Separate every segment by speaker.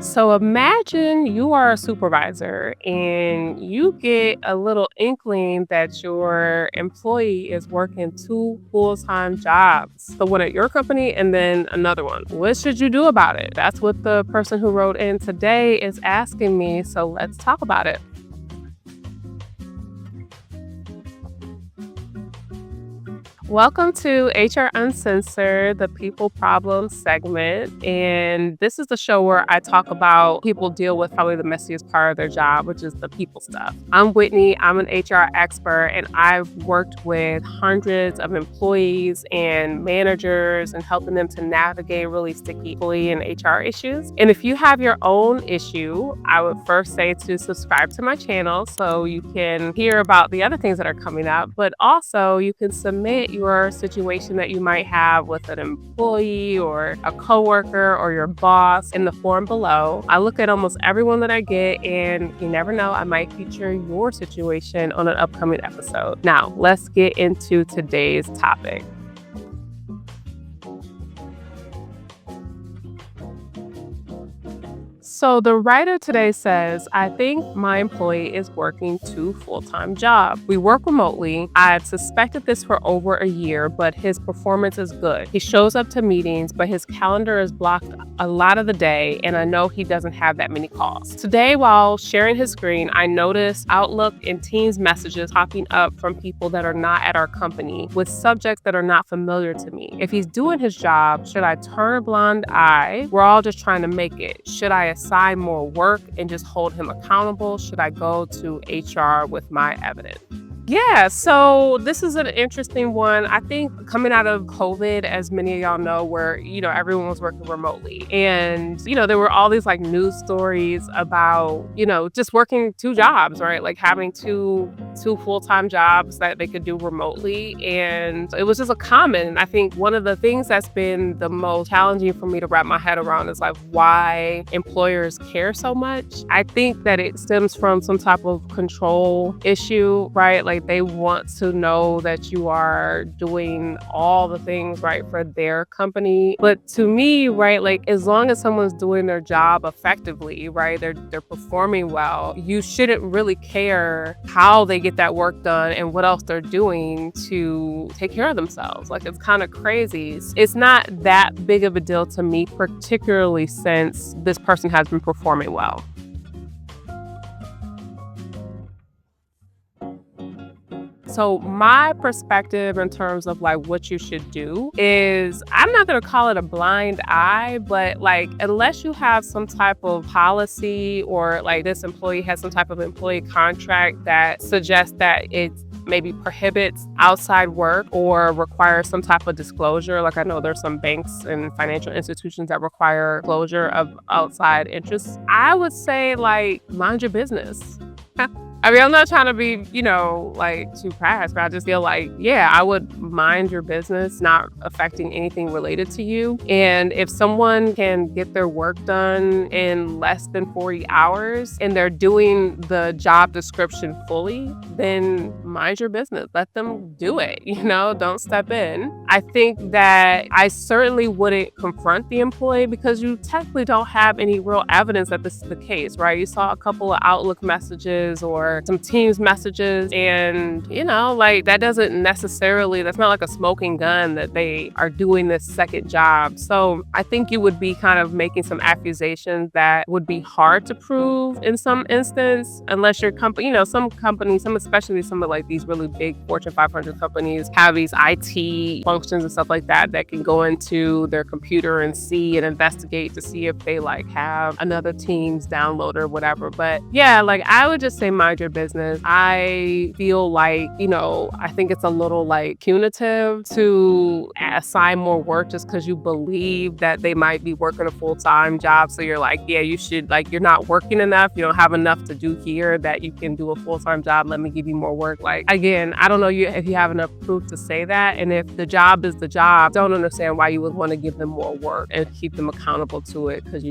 Speaker 1: So imagine you are a supervisor and you get a little inkling that your employee is working two full-time jobs. The one at your company and then another one. What should you do about it? That's what the person who wrote in today is asking me. So let's talk about it. Welcome to HR Uncensored, the people problem segment. And this is the show where I talk about people deal with probably the messiest part of their job, which is the people stuff. I'm Whitney, I'm an HR expert, and I've worked with hundreds of employees and managers and helping them to navigate really sticky employee and HR issues. And if you have your own issue, I would first say to subscribe to my channel so you can hear about the other things that are coming up, but also you can submit your situation that you might have with an employee or a coworker or your boss in the form below. I look at almost everyone that I get, and you never know, I might feature your situation on an upcoming episode. Now, let's get into today's topic. So the writer today says, I think my employee is working two full-time jobs. We work remotely. I've suspected this for over a year, but his performance is good. He shows up to meetings, but his calendar is blocked a lot of the day, and I know he doesn't have that many calls. Today, while sharing his screen, I noticed Outlook and Teams messages popping up from people that are not at our company with subjects that are not familiar to me. If he's doing his job, should I turn a blind eye? We're all just trying to make it. Should I assign more work and just hold him accountable? Should I go to HR with my evidence? Yeah, so this is an interesting one. I think coming out of COVID, as many of y'all know, where, everyone was working remotely. And, there were all these like news stories about, just working two jobs, right? Like having two full-time jobs that they could do remotely. And it was just a common. I think one of the things that's been the most challenging for me to wrap my head around is like why employers care so much. I think that it stems from some type of control issue, right? Like they want to know that you are doing all the things right for their company. But to me, right, like as long as someone's doing their job effectively, right, they're performing well, you shouldn't really care how they get that work done and what else they're doing to take care of themselves. Like it's kind of crazy. It's not that big of a deal to me, particularly since this person has been performing well. So my perspective in terms of like what you should do is I'm not going to call it a blind eye, but like unless you have some type of policy or like this employee has some type of employee contract that suggests that it maybe prohibits outside work or requires some type of disclosure. Like I know there's some banks and financial institutions that require closure of outside interests. I would say like mind your business. I mean, I'm not trying to be, like too crass, but I just feel like, yeah, I would mind your business, not affecting anything related to you. And if someone can get their work done in less than 40 hours and they're doing the job description fully, then mind your business. Let them do it, don't step in. I think that I certainly wouldn't confront the employee because you technically don't have any real evidence that this is the case, right? You saw a couple of Outlook messages or some Teams messages and, like that doesn't necessarily, that's not like a smoking gun that they are doing this second job. So I think you would be kind of making some accusations that would be hard to prove in some instance, unless your company, some companies, especially some of like these really big Fortune 500 companies have these IT functions and stuff like that that can go into their computer and see and investigate to see if they like have another Teams download or whatever. But yeah, like I would just say mind your business. I feel like, I think it's a little like punitive to assign more work just because you believe that they might be working a full-time job. So you're like, yeah, you should, like, you're not working enough. You don't have enough to do here that you can do a full-time job. Let me give you more work. Like, again, I don't know if you have enough proof to say that. And if the job is the job, don't understand why you would want to give them more work and keep them accountable to it because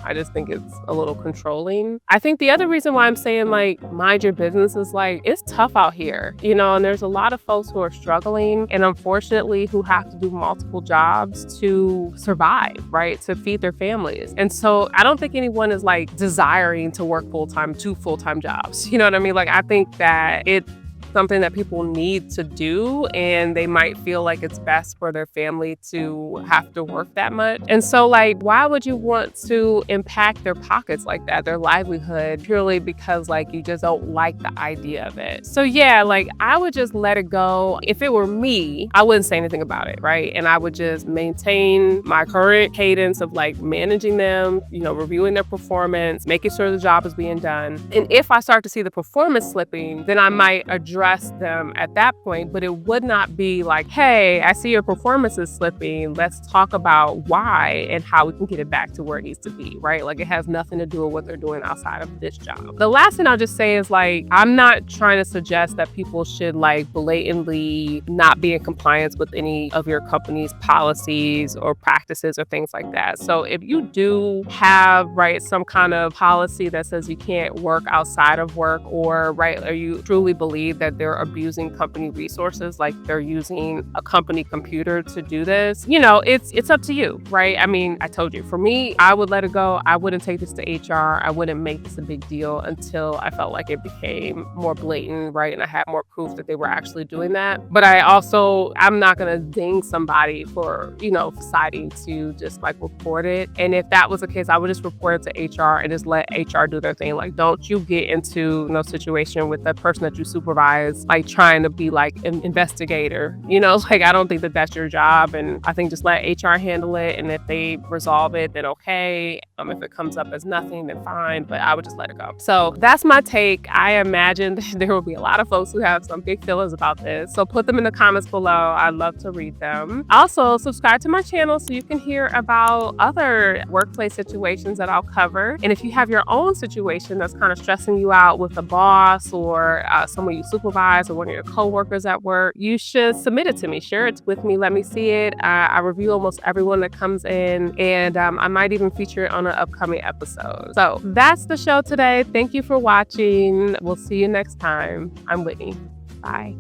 Speaker 1: I just think it's a little controlling. I think the other reason why I'm saying like mind your business is like, it's tough out here, and there's a lot of folks who are struggling and unfortunately who have to do multiple jobs to survive, right? To feed their families. And so I don't think anyone is like desiring to work full-time, 2 full-time jobs. You know what I mean? Like, I think that it's something that people need to do, and they might feel like it's best for their family to have to work that much. And so, like, why would you want to impact their pockets like that, their livelihood, purely because like you just don't like the idea of it? So yeah, like, I would just let it go. If it were me, I wouldn't say anything about it, right? And I would just maintain my current cadence of like managing them, reviewing their performance, making sure the job is being done. And if I start to see the performance slipping, then I might address them at that point, but it would not be like, hey, I see your performance is slipping. Let's talk about why and how we can get it back to where it needs to be, right? Like, it has nothing to do with what they're doing outside of this job. The last thing I'll just say is like, I'm not trying to suggest that people should like blatantly not be in compliance with any of your company's policies or practices or things like that. So if you do have, right, some kind of policy that says you can't work outside of work, or you truly believe that they're abusing company resources, like they're using a company computer to do this, it's up to you, right? I mean, I told you, for me, I would let it go. I wouldn't take this to HR. I wouldn't make this a big deal until I felt like it became more blatant, right? And I had more proof that they were actually doing that. But I'm not going to ding somebody for, deciding to just like report it. And if that was the case, I would just report it to HR and just let HR do their thing. Like, don't you get into no situation with the person that you supervise like trying to be like an investigator, like, I don't think that that's your job. And I think just let HR handle it. And if they resolve it, then okay. If it comes up as nothing, then fine, but I would just let it go. So that's my take. I imagine there will be a lot of folks who have some big feelings about this. So put them in the comments below. I'd love to read them. Also, subscribe to my channel so you can hear about other workplace situations that I'll cover. And if you have your own situation that's kind of stressing you out with a boss or someone you supervise or one of your coworkers at work, you should submit it to me. Share it with me. Let me see it. I review almost everyone that comes in, and I might even feature it on an upcoming episode. So that's the show today. Thank you for watching. We'll see you next time. I'm Whitney. Bye.